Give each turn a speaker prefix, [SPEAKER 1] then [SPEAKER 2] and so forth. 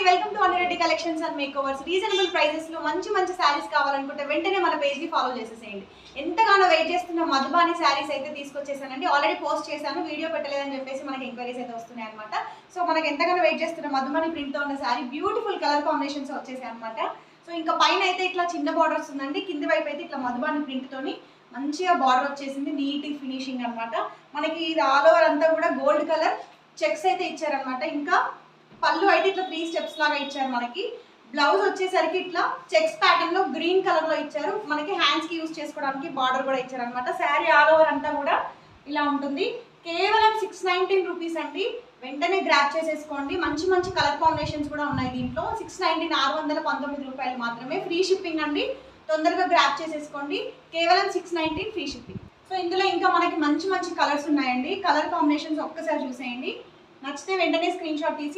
[SPEAKER 1] Welcome to Anireddy collections and makeovers. Reasonable prices లో మంచి మంచి శారీస్ కావాలనుకుంటే వెంటనే మన పేజ్ ని ఫాలో చేసేసేయండి. ఎంతగానో వెయిట్ చేస్తున్న మధుబాని శారీస్ అయితే తీసుకొచ్చేసానండి. ఆల్రెడీ పోస్ట్ చేశాను, వీడియో పెట్టలేదని చెప్పేసి మనకి ఎంక్వైరీస్ అయితే వస్తున్నాయి అనమాట. సో మనకి ఎంతగానో వెయిట్ చేస్తున్న మధుబాని ప్రింట్ తో ఉన్న శారీ బ్యూటిఫుల్ కలర్ కాంబినేషన్స్ వచ్చేసాయి అనమాట. సో ఇంకా పైన అయితే ఇట్లా చిన్న బార్డర్స్ ఉందండి, కింది వైపు అయితే ఇట్లా మధుబాని ప్రింట్ తోని మంచిగా బార్డర్ వచ్చేసింది, నీట్ ఫినిషింగ్ అనమాట. మనకి ఇది ఆల్ ఓవర్ అంతా కూడా గోల్డ్ కలర్ చెక్స్ అయితే ఇచ్చారనమాట. ఇంకా పళ్ళు అయితే ఇట్లా 3 స్టెప్స్ లాగా ఇచ్చారు. మనకి బ్లౌజ్ వచ్చేసరికి ఇట్లా చెక్స్ ప్యాటర్న్ లో గ్రీన్ కలర్ లో ఇచ్చారు. మనకి హ్యాండ్స్ కి యూజ్ చేసుకోవడానికి బార్డర్ కూడా ఇచ్చారు అనమాట. శారీ ఆల్ ఓవర్ అంతా కూడా ఇలా ఉంటుంది. కేవలం 619 రూపీస్ అండి. వెంటనే గ్రాప్ చేసేసుకోండి. మంచి మంచి కలర్ కాంబినేషన్స్ కూడా ఉన్నాయి దీంట్లో. 619 619 రూపాయలు మాత్రమే. ఫ్రీ షిప్పింగ్ అండి, తొందరగా గ్రాప్ చేసేసుకోండి. కేవలం 619 ఫ్రీ షిప్పింగ్. సో ఇందులో ఇంకా మనకి మంచి మంచి కలర్స్ ఉన్నాయండి. కలర్ కాంబినేషన్స్ ఒక్కసారి చూసేయండి. నచ్చితే వెంటనే స్క్రీన్ షాట్ తీసి